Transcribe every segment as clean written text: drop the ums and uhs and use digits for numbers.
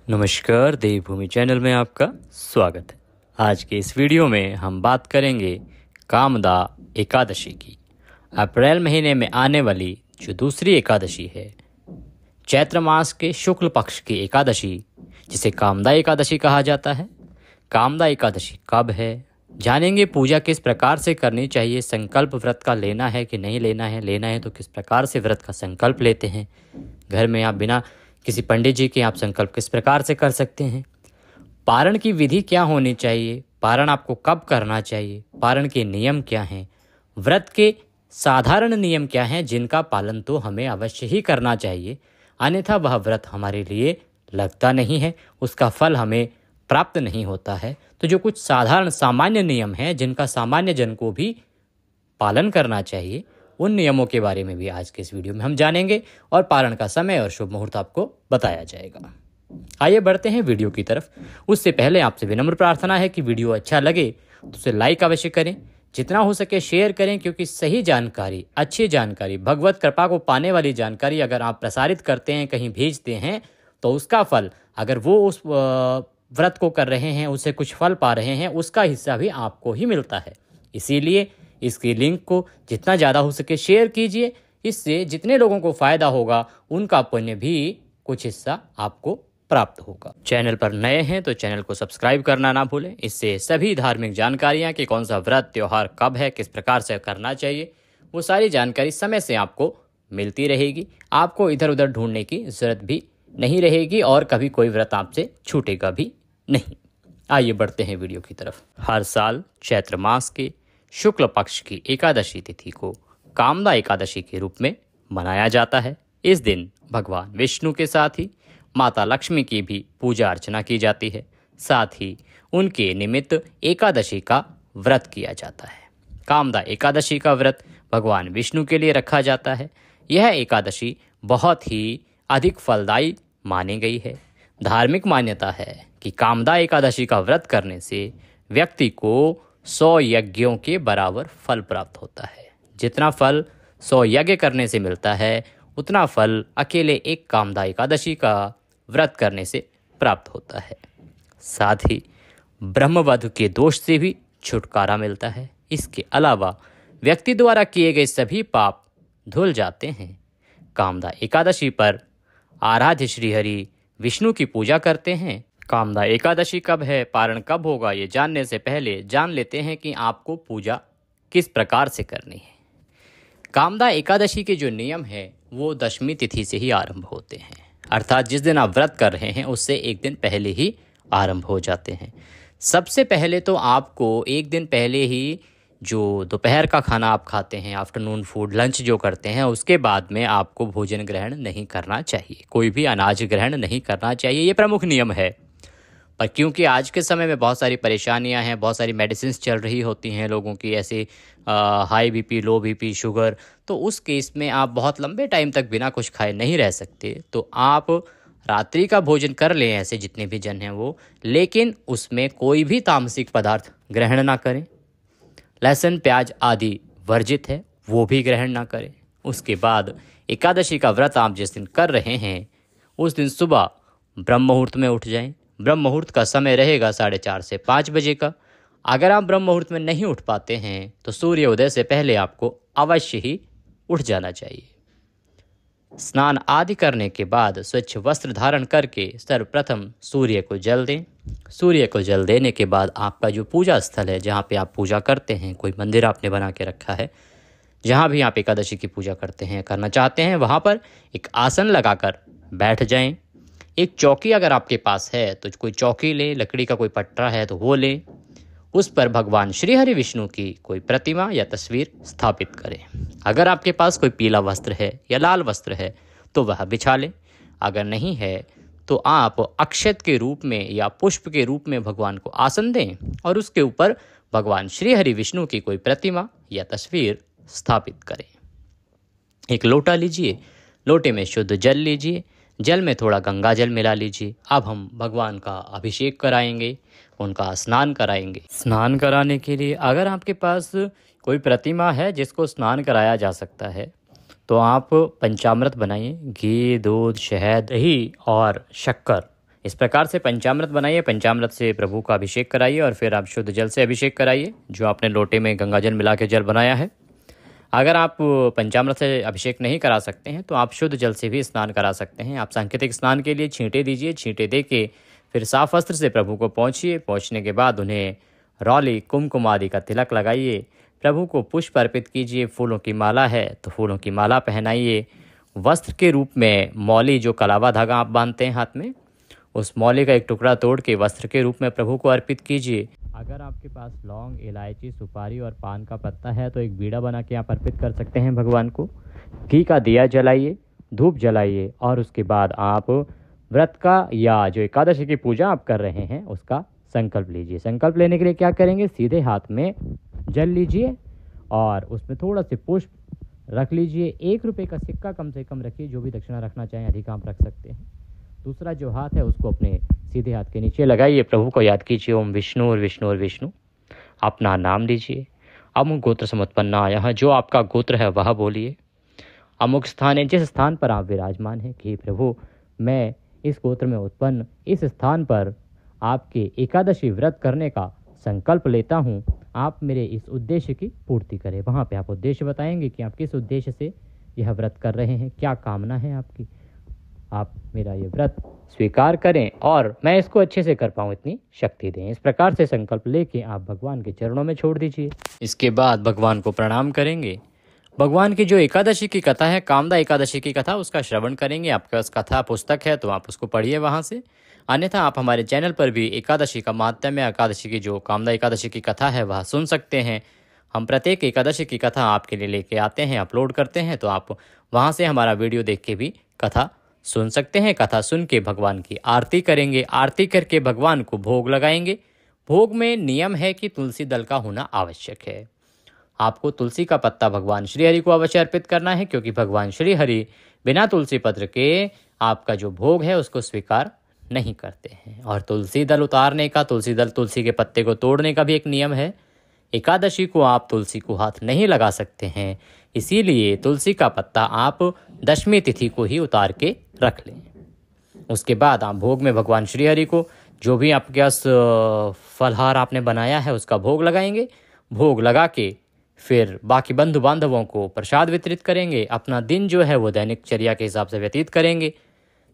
नमस्कार, देवभूमि चैनल में आपका स्वागत है। आज के इस वीडियो में हम बात करेंगे कामदा एकादशी की। अप्रैल महीने में आने वाली जो दूसरी एकादशी है, चैत्र मास के शुक्ल पक्ष की एकादशी, जिसे कामदा एकादशी कहा जाता है। कामदा एकादशी कब है, जानेंगे। पूजा किस प्रकार से करनी चाहिए, संकल्प व्रत का लेना है कि नहीं लेना है तो किस प्रकार से व्रत का संकल्प लेते हैं। घर में आप बिना किसी पंडित जी के आप संकल्प किस प्रकार से कर सकते हैं। पारण की विधि क्या होनी चाहिए, पारण आपको कब करना चाहिए, पारण के नियम क्या हैं, व्रत के साधारण नियम क्या हैं जिनका पालन तो हमें अवश्य ही करना चाहिए, अन्यथा वह व्रत हमारे लिए लगता नहीं है, उसका फल हमें प्राप्त नहीं होता है। तो जो कुछ साधारण सामान्य नियम हैं जिनका सामान्य जन को भी पालन करना चाहिए, उन नियमों के बारे में भी आज के इस वीडियो में हम जानेंगे और पारण का समय और शुभ मुहूर्त आपको बताया जाएगा। आइए बढ़ते हैं वीडियो की तरफ। उससे पहले आपसे विनम्र प्रार्थना है कि वीडियो अच्छा लगे तो उसे लाइक अवश्य करें, जितना हो सके शेयर करें, क्योंकि सही जानकारी, अच्छी जानकारी, भगवत कृपा को पाने वाली जानकारी अगर आप प्रसारित करते हैं, कहीं भेजते हैं, तो उसका फल, अगर वो उस व्रत को कर रहे हैं, उससे कुछ फल पा रहे हैं, उसका हिस्सा भी आपको ही मिलता है। इसीलिए इसकी लिंक को जितना ज़्यादा हो सके शेयर कीजिए। इससे जितने लोगों को फ़ायदा होगा उनका पुण्य भी कुछ हिस्सा आपको प्राप्त होगा। चैनल पर नए हैं तो चैनल को सब्सक्राइब करना ना भूलें। इससे सभी धार्मिक जानकारियाँ कि कौन सा व्रत त्यौहार कब है, किस प्रकार से करना चाहिए, वो सारी जानकारी समय से आपको मिलती रहेगी। आपको इधर उधर ढूंढने की ज़रूरत भी नहीं रहेगी और कभी कोई व्रत आपसे छूटेगा भी नहीं। आइए बढ़ते हैं वीडियो की तरफ। हर साल चैत्र मास के शुक्ल पक्ष की एकादशी तिथि को कामदा एकादशी के रूप में मनाया जाता है। इस दिन भगवान विष्णु के साथ ही माता लक्ष्मी की भी पूजा अर्चना की जाती है। साथ ही उनके निमित्त एकादशी का व्रत किया जाता है। कामदा एकादशी का व्रत भगवान विष्णु के लिए रखा जाता है। यह एकादशी बहुत ही अधिक फलदायी मानी गई है। धार्मिक मान्यता है कि कामदा एकादशी का व्रत करने से व्यक्ति को 100 यज्ञों के बराबर फल प्राप्त होता है। जितना फल 100 यज्ञ करने से मिलता है, उतना फल अकेले एक कामदा एकादशी का व्रत करने से प्राप्त होता है। साथ ही ब्रह्मवधु के दोष से भी छुटकारा मिलता है। इसके अलावा व्यक्ति द्वारा किए गए सभी पाप धुल जाते हैं। कामदा एकादशी पर आराध्य श्रीहरि विष्णु की पूजा करते हैं। कामदा एकादशी कब है, पारण कब होगा, ये जानने से पहले जान लेते हैं कि आपको पूजा किस प्रकार से करनी है। कामदा एकादशी के जो नियम है वो दशमी तिथि से ही आरंभ होते हैं, अर्थात जिस दिन आप व्रत कर रहे हैं उससे एक दिन पहले ही आरंभ हो जाते हैं। सबसे पहले तो आपको एक दिन पहले ही जो दोपहर का खाना आप खाते हैं, आफ्टरनून फूड, लंच जो करते हैं, उसके बाद में आपको भोजन ग्रहण नहीं करना चाहिए। कोई भी अनाज ग्रहण नहीं करना चाहिए, ये प्रमुख नियम है। पर क्योंकि आज के समय में बहुत सारी परेशानियां हैं, बहुत सारी मेडिसिन्स चल रही होती हैं लोगों की, ऐसे हाई बीपी, लो बीपी, शुगर, तो उस केस में आप बहुत लंबे टाइम तक बिना कुछ खाए नहीं रह सकते। तो आप रात्रि का भोजन कर लें, ऐसे जितने भी जन हैं वो, लेकिन उसमें कोई भी तामसिक पदार्थ ग्रहण ना करें। लहसुन प्याज आदि वर्जित है, वो भी ग्रहण ना करें। उसके बाद एकादशी का व्रत आप जिस दिन कर रहे हैं उस दिन सुबह ब्रह्म मुहूर्त में उठ जाएं। ब्रह्म मुहूर्त का समय रहेगा 4:30 से 5 बजे का। अगर आप ब्रह्म मुहूर्त में नहीं उठ पाते हैं तो सूर्योदय से पहले आपको अवश्य ही उठ जाना चाहिए। स्नान आदि करने के बाद स्वच्छ वस्त्र धारण करके सर्वप्रथम सूर्य को जल दें। सूर्य को जल देने के बाद आपका जो पूजा स्थल है, जहाँ पे आप पूजा करते हैं, कोई मंदिर आपने बना के रखा है, जहाँ भी आप एकादशी की पूजा करते हैं, करना चाहते हैं, वहाँ पर एक आसन लगाकर बैठ जाएं। एक चौकी अगर आपके पास है तो कोई चौकी लें, लकड़ी का कोई पट्टा है तो वो लें। उस पर भगवान श्री हरि विष्णु की कोई प्रतिमा या तस्वीर स्थापित करें। अगर आपके पास कोई पीला वस्त्र है या लाल वस्त्र है तो वह बिछा लें। अगर नहीं है तो आप अक्षत के रूप में या पुष्प के रूप में भगवान को आसन दें और उसके ऊपर भगवान श्री हरि विष्णु की कोई प्रतिमा या तस्वीर स्थापित करें। एक लोटा लीजिए, लोटे में शुद्ध जल लीजिए, जल में थोड़ा गंगा जल मिला लीजिए। अब हम भगवान का अभिषेक कराएंगे, उनका स्नान कराएंगे। स्नान कराने के लिए अगर आपके पास कोई प्रतिमा है जिसको स्नान कराया जा सकता है तो आप पंचामृत बनाइए। घी, दूध, शहद, दही और शक्कर इस प्रकार से पंचामृत बनाइए, पंचामृत से प्रभु का अभिषेक कराइए और फिर आप शुद्ध जल से अभिषेक कराइए, जो आपने लोटे में गंगा जल मिला के जल बनाया है। अगर आप पंचामृत से अभिषेक नहीं करा सकते हैं तो आप शुद्ध जल से भी स्नान करा सकते हैं। आप सांकेतिक स्नान के लिए छींटे दीजिए, छींटे दे के फिर साफ वस्त्र से प्रभु को पहुँचिए। पहुँचने के बाद उन्हें रौली कुमकुम आदि का तिलक लगाइए, प्रभु को पुष्प अर्पित कीजिए। फूलों की माला है तो फूलों की माला पहनाइए। वस्त्र के रूप में मौली, जो कलावा धागा आप बांधते हैं हाथ में, उस मौली का एक टुकड़ा तोड़ के वस्त्र के रूप में प्रभु को अर्पित कीजिए। अगर आपके पास लौंग, इलायची, सुपारी और पान का पत्ता है तो एक बीड़ा बना के आप अर्पित कर सकते हैं भगवान को। घी का दिया जलाइए, धूप जलाइए और उसके बाद आप व्रत का या जो एकादशी की पूजा आप कर रहे हैं उसका संकल्प लीजिए। संकल्प लेने के लिए क्या करेंगे, सीधे हाथ में जल लीजिए और उसमें थोड़ा से पुष्प रख लीजिए। 1 रुपये का सिक्का कम से कम रखिए, जो भी दक्षिणा रखना चाहें, अधिक आप रख सकते हैं। दूसरा जो हाथ है उसको अपने सीधे हाथ के नीचे लगाइए, प्रभु को याद कीजिए, ओम विष्णु और विष्णु और विष्णु, अपना नाम लीजिए। अमुक गोत्र समुत्पन्ना, यहाँ जो आपका गोत्र है वह बोलिए। अमुक स्थान है, जिस स्थान पर आप विराजमान हैं, कि प्रभु मैं इस गोत्र में उत्पन्न इस स्थान पर आपके एकादशी व्रत करने का संकल्प लेता हूँ, आप मेरे इस उद्देश्य की पूर्ति करें। वहाँ पे आप उद्देश्य बताएंगे कि आप किस उद्देश्य से यह व्रत कर रहे हैं, क्या कामना है आपकी, आप मेरा ये व्रत स्वीकार करें और मैं इसको अच्छे से कर पाऊँ, इतनी शक्ति दें। इस प्रकार से संकल्प लेके आप भगवान के चरणों में छोड़ दीजिए। इसके बाद भगवान को प्रणाम करेंगे। भगवान की जो एकादशी की कथा है, कामदा एकादशी की कथा, उसका श्रवण करेंगे। आपके पास कथा पुस्तक है तो आप उसको पढ़िए वहाँ से। अन्यथा आप हमारे चैनल पर भी एकादशी का महात्म्य, एकादशी की जो कामदा एकादशी की कथा है वह सुन सकते हैं। हम प्रत्येक एकादशी की कथा आपके लिए लेके आते हैं, अपलोड करते हैं, तो आप वहाँ से हमारा वीडियो देख के भी कथा सुन सकते हैं। कथा सुन के भगवान की आरती करेंगे, आरती करके भगवान को भोग लगाएंगे। भोग में नियम है कि तुलसी दल का होना आवश्यक है। आपको तुलसी का पत्ता भगवान श्री हरि को अवश्य अर्पित करना है, क्योंकि भगवान श्री हरि बिना तुलसी पत्र के आपका जो भोग है उसको स्वीकार नहीं करते हैं। और तुलसी दल उतारने का, तुलसी के पत्ते को तोड़ने का भी एक नियम है। एकादशी को आप तुलसी को हाथ नहीं लगा सकते हैं, इसीलिए तुलसी का पत्ता आप दशमी तिथि को ही उतार के रख लें। उसके बाद आप भोग में भगवान श्री हरि को जो भी आपके पास फलहार आपने बनाया है उसका भोग लगाएंगे। भोग लगा के फिर बाकी बंधु बांधवों को प्रसाद वितरित करेंगे। अपना दिन जो है वो दैनिक चर्या के हिसाब से व्यतीत करेंगे।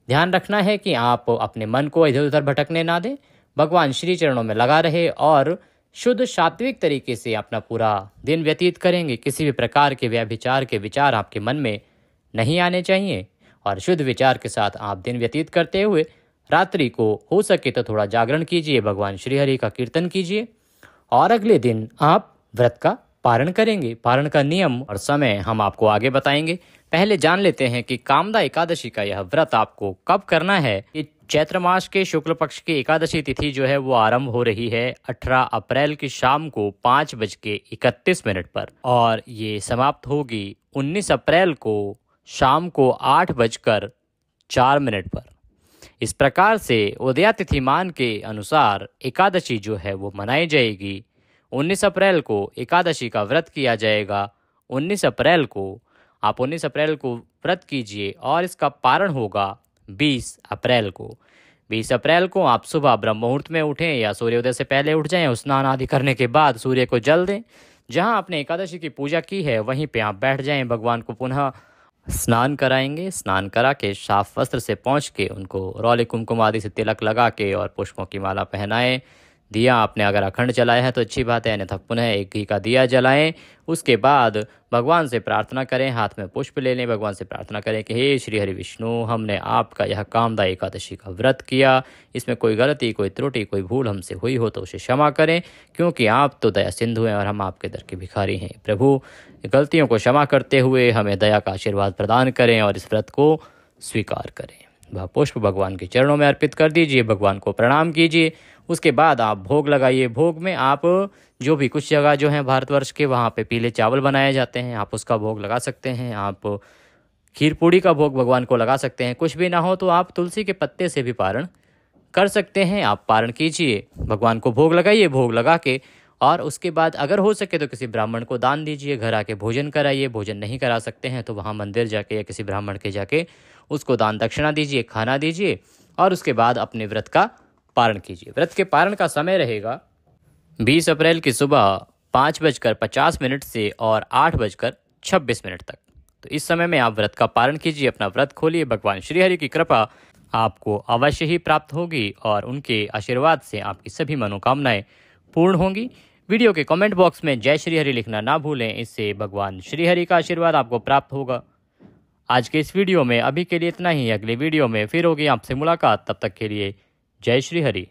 ध्यान रखना है कि आप अपने मन को इधर उधर भटकने ना दें, भगवान श्री चरणों में लगा रहे और शुद्ध सात्विक तरीके से अपना पूरा दिन व्यतीत करेंगे। किसी भी प्रकार के व्यभिचार के विचार आपके मन में नहीं आने चाहिए और शुद्ध विचार के साथ आप दिन व्यतीत करते हुए रात्रि को हो सके तो थोड़ा जागरण कीजिए, भगवान श्री हरि का कीर्तन कीजिए और अगले दिन आप व्रत का पारण करेंगे। पारण का नियम और समय हम आपको आगे बताएंगे। पहले जान लेते हैं कि कामदा एकादशी का यह व्रत आपको कब करना है। ये चैत्र मास के शुक्ल पक्ष की एकादशी तिथि जो है वो आरंभ हो रही है 18 अप्रैल की शाम को 5:31 पर और ये समाप्त होगी 19 अप्रैल को शाम को 8:04 पर। इस प्रकार से उदयातिथिमान के अनुसार एकादशी जो है वो मनाई जाएगी। 19 अप्रैल को एकादशी का व्रत किया जाएगा। 19 अप्रैल को आप 19 अप्रैल को व्रत कीजिए और इसका पारण होगा 20 अप्रैल को। 20 अप्रैल को आप सुबह ब्रह्म मुहूर्त में उठें या सूर्योदय से पहले उठ जाएं। स्नान आदि करने के बाद सूर्य को जल दें। जहां आपने एकादशी की पूजा की है वहीं पे आप बैठ जाएं। भगवान को पुनः स्नान कराएंगे। स्नान करा के साफ वस्त्र से पहुँच के उनको रौले कुमकुम आदि से तिलक लगा के और पुष्पों की माला पहनाएं। दिया आपने अगर अखंड जलाया है तो अच्छी बात है, अन्यथा पुनः एक घी का दिया जलाएं। उसके बाद भगवान से प्रार्थना करें, हाथ में पुष्प ले लें, भगवान से प्रार्थना करें कि हे श्री हरि विष्णु, हमने आपका यह कामदा एकादशी का व्रत किया, इसमें कोई गलती, कोई त्रुटि, कोई भूल हमसे हुई हो तो उसे क्षमा करें, क्योंकि आप तो दया सिंधु हैं और हम आपके दर के भिखारी हैं। प्रभु, गलतियों को क्षमा करते हुए हमें दया का आशीर्वाद प्रदान करें और इस व्रत को स्वीकार करें। वह पुष्प भगवान के चरणों में अर्पित कर दीजिए, भगवान को प्रणाम कीजिए। उसके बाद आप भोग लगाइए। भोग में आप जो भी कुछ जगह जो है भारतवर्ष के वहाँ पे पीले चावल बनाए जाते हैं, आप उसका भोग लगा सकते हैं। आप खीर पूड़ी का भोग भगवान को लगा सकते हैं। कुछ भी ना हो तो आप तुलसी के पत्ते से भी पारण कर सकते हैं। आप पारण कीजिए, भगवान को भोग लगाइए। भोग लगा के और उसके बाद अगर हो सके तो किसी ब्राह्मण को दान दीजिए, घर आके भोजन कराइए। भोजन नहीं करा सकते हैं तो वहाँ मंदिर जाके या किसी ब्राह्मण के जाके उसको दान दक्षिणा दीजिए, खाना दीजिए और उसके बाद अपने व्रत का पारण कीजिए। व्रत के पारण का समय रहेगा 20 अप्रैल की सुबह 5:50 से और 8:26 तक। तो इस समय में आप व्रत का पारण कीजिए, अपना व्रत खोलिए। भगवान श्रीहरि की कृपा आपको अवश्य ही प्राप्त होगी और उनके आशीर्वाद से आपकी सभी मनोकामनाएं पूर्ण होंगी। वीडियो के कमेंट बॉक्स में जय श्रीहरि लिखना ना भूलें, इससे भगवान श्रीहरि का आशीर्वाद आपको प्राप्त होगा। आज के इस वीडियो में अभी के लिए इतना ही। अगले वीडियो में फिर होगी आपसे मुलाकात, तब तक के लिए जय श्रीहरि।